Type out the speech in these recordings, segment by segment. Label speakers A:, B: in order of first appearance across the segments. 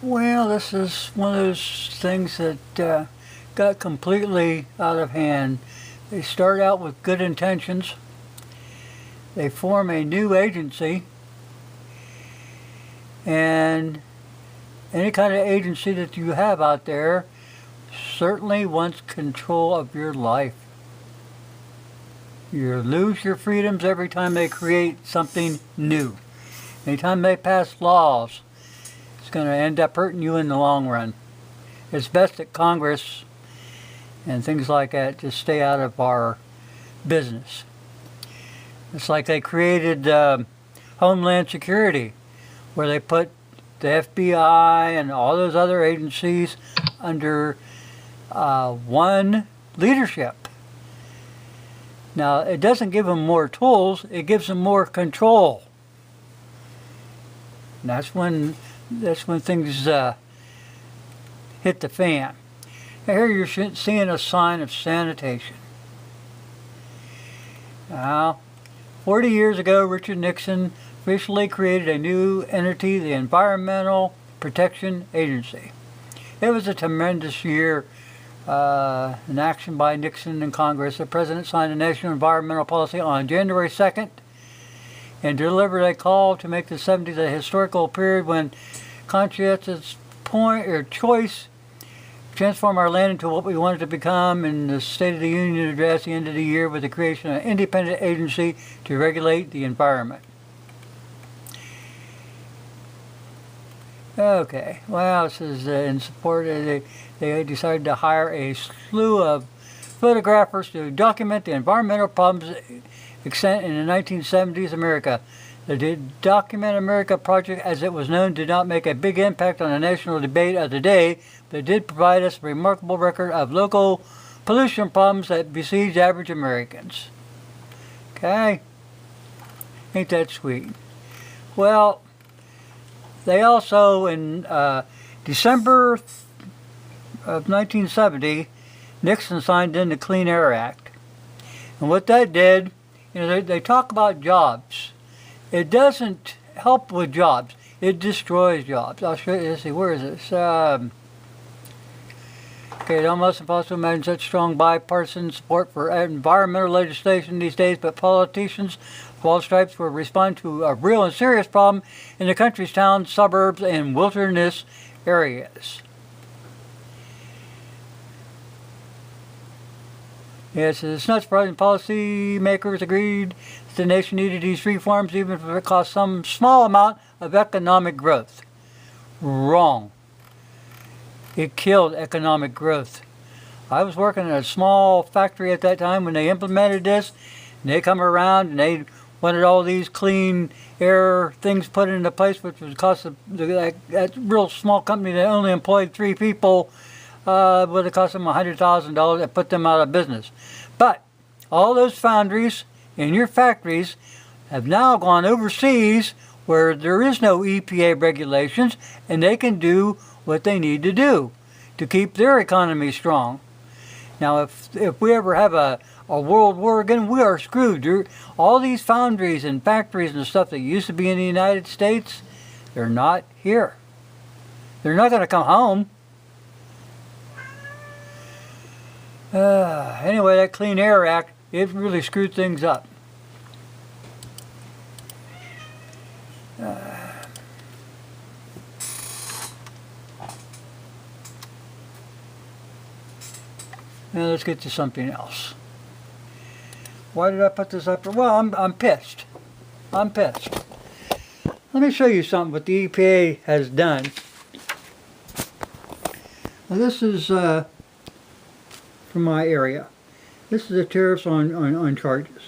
A: Well, this is one of those things that got completely out of hand. They start out with good intentions. They form a new agency, and any kind of agency that you have out there certainly wants control of your life. You lose your freedoms every time they create something new. Anytime they pass laws, it's going to end up hurting you in the long run. It's best that Congress and things like that just stay out of our business. It's like they created Homeland Security, where they put the FBI and all those other agencies under one leadership. Now, it doesn't give them more tools, it gives them more control. And that's when things hit the fan. Now, here you're seeing a sign of sanitation. Now, 40 years ago, Richard Nixon officially created a new entity, the Environmental Protection Agency. It was a tremendous year. An action by Nixon and Congress. The President signed a national environmental policy on January 2nd and delivered a call to make the 70s a historical period when conscientious choice transform our land into what we want it to become. In the State of the Union address at the end of the year with the creation of an independent agency to regulate the environment. Okay, well, this is in support. They decided to hire a slew of photographers to document the environmental problems extant in the 1970s America. The Document America project, as it was known, did not make a big impact on the national debate of the day, but it did provide us a remarkable record of local pollution problems that besiege average Americans. Okay? Ain't that sweet? Well, they also, in December of 1970, Nixon signed in the Clean Air Act. And what that did, they talk about jobs. It doesn't help with jobs. It destroys jobs. I'll show you. Let's see, where is this? Okay, it's almost impossible to imagine such strong bipartisan support for environmental legislation these days, but politicians of all stripes will respond to a real and serious problem in the country's towns, suburbs, and wilderness areas. Yes, it's not surprising policymakers agreed that the nation needed these reforms even if it cost some small amount of economic growth. Wrong. It killed economic growth. I was working in a small factory at that time when they implemented this, and they come around and they wanted all these clean air things put into place, which would cost that real small company that only employed 3 people would have cost them $100,000 and put them out of business. But all those foundries in your factories have now gone overseas where there is no EPA regulations, and they can do what they need to do to keep their economy strong. Now, if we ever have a world war again, we are screwed. All these foundries and factories and stuff that used to be in the United States, they're not here. They're not going to come home. Anyway, that Clean Air Act, it really screwed things up. Now let's get to something else. Why did I put this up? Well, I'm pissed. I'm pissed. Let me show you something what the EPA has done. Now, this is from my area. This is the tariffs on charges.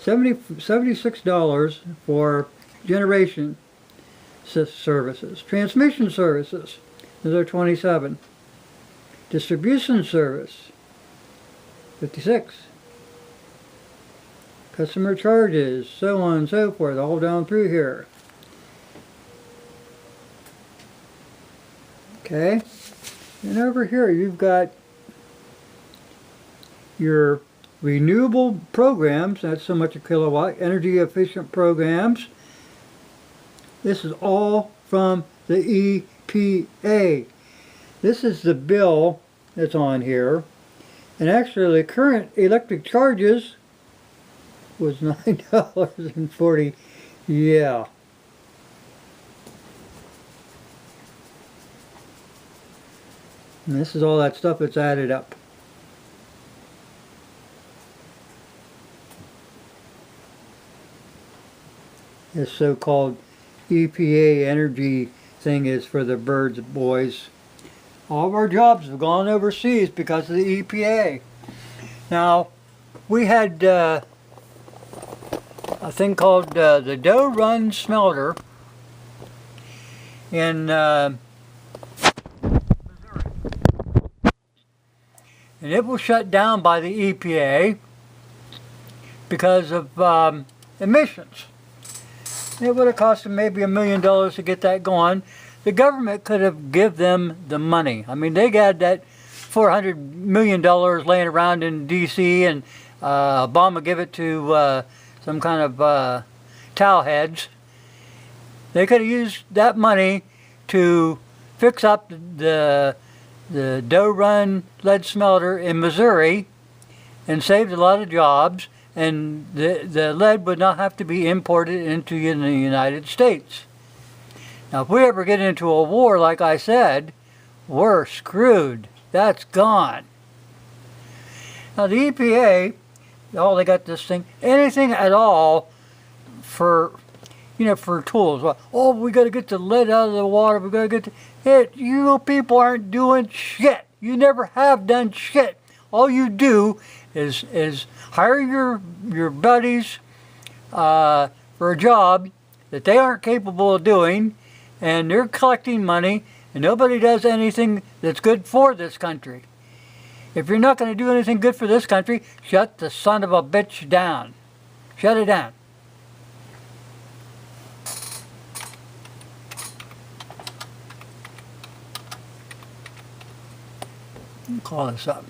A: $76 for generation services. Transmission services, those are $27. Distribution service, $56. Customer charges, so on and so forth, all down through here. Okay, and over here you've got your renewable programs, that's so much a kilowatt, energy efficient programs. This is all from the EPA. This is the bill that's on here. And actually the current electric charges was $9.40. Yeah. And this is all that stuff that's added up. This so-called EPA energy thing is for the birds, boys. All of our jobs have gone overseas because of the EPA. Now, we had a thing called the Doe Run Smelter in Missouri. And it was shut down by the EPA because of emissions. It would have cost them maybe $1 million to get that going. The government could have given them the money. I mean, they got that $400 million laying around in D.C. and Obama gave it to some kind of towel heads. They could have used that money to fix up the Doe Run lead smelter in Missouri and saved a lot of jobs, and the lead would not have to be imported into the United States. Now, if we ever get into a war, like I said, we're screwed. That's gone. Now, the EPA, oh, they got this thing, anything at all for, you know, for tools. Oh, we got to get the lead out of the water. We got to get it. You people aren't doing shit. You never have done shit. All you do is hire your buddies for a job that they aren't capable of doing, and they're collecting money, and nobody does anything that's good for this country. If you're not going to do anything good for this country, shut the son of a bitch down. Shut it down. Call this up.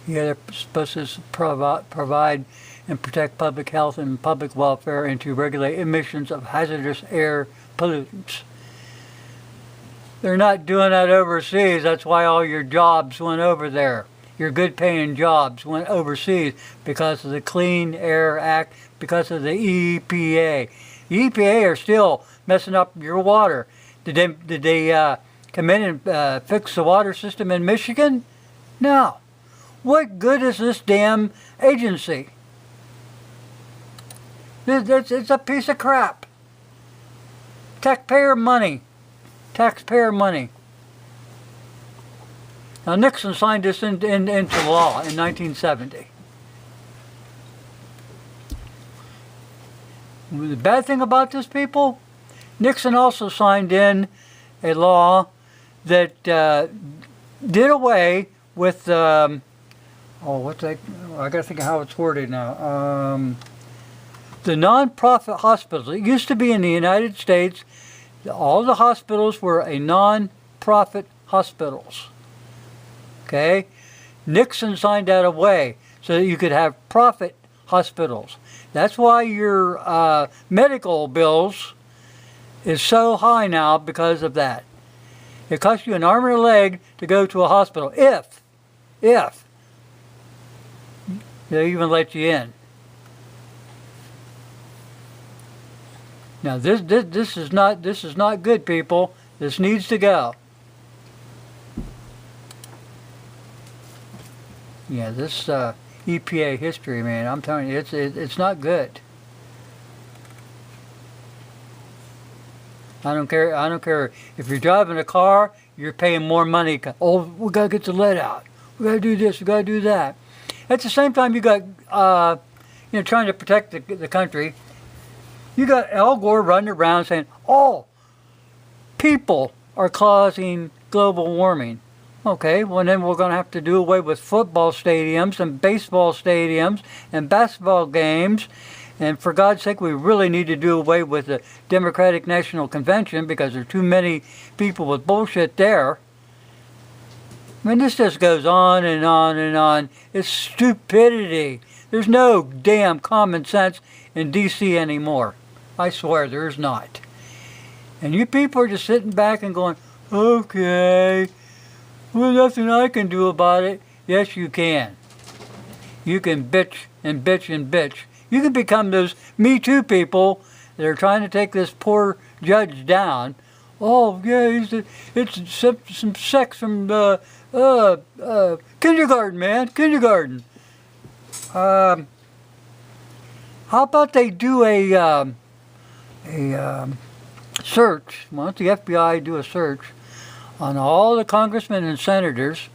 A: Yeah, they're supposed to provide and protect public health and public welfare and to regulate emissions of hazardous air pollutants. They're not doing that overseas. That's why all your jobs went over there. Your good paying jobs went overseas because of the Clean Air Act, because of the EPA. The EPA are still messing up your water. Did they come in and fix the water system in Michigan? No. What good is this damn agency? It's a piece of crap. Taxpayer money. Taxpayer money. Now Nixon signed this into law in 1970. The bad thing about this, people, Nixon also signed in a law that did away with what's that? I got to think of how it's worded now. The non-profit hospitals. It used to be in the United States, all the hospitals were a non-profit hospitals. Okay? Nixon signed that away so that you could have profit hospitals. That's why your medical bills is so high now because of that. It costs you an arm and a leg to go to a hospital if they even let you in. Now this is not good, people. This needs to go. Yeah, this EPA history, man. I'm telling you, it's not good. I don't care if you're driving a car. You're paying more money. Oh, we gotta get the lead out. We gotta do this. We gotta do that. At the same time, you got trying to protect the country. You got Al Gore running around saying, "Oh, people are causing global warming." Okay, well then we're going to have to do away with football stadiums and baseball stadiums and basketball games And for God's sake, we really need to do away with the Democratic National Convention because there are too many people with bullshit there. I mean, this just goes on and on and on. It's stupidity. There's no damn common sense in D.C. anymore. I swear there's not. And you people are just sitting back and going, okay, well, nothing I can do about it. Yes, you can. You can bitch and bitch and bitch. You can become those Me Too people that are trying to take this poor judge down. Oh, yeah, it's some sex from kindergarten, man, kindergarten. How about they do a search? Why don't the FBI do a search on all the congressmen and senators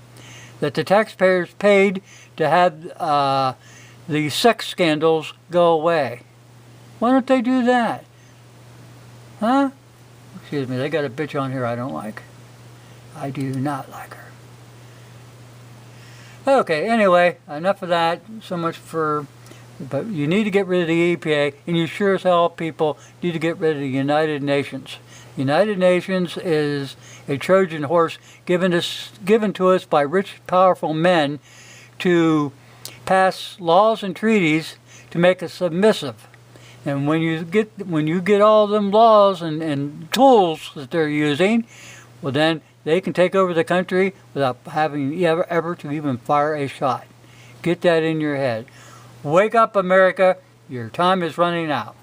A: that the taxpayers paid to have the sex scandals go away? Why don't they do that? Huh? Excuse me, they got a bitch on here I don't like. I do not like her. Okay, anyway, enough of that. So much for... But you need to get rid of the EPA, and you sure as hell, people, need to get rid of the United Nations. The United Nations is a Trojan horse given to us by rich, powerful men to pass laws and treaties to make us submissive. And when you get all them laws and tools that they're using, well then they can take over the country without having ever to even fire a shot. Get that in your head. Wake up, America. Your time is running out.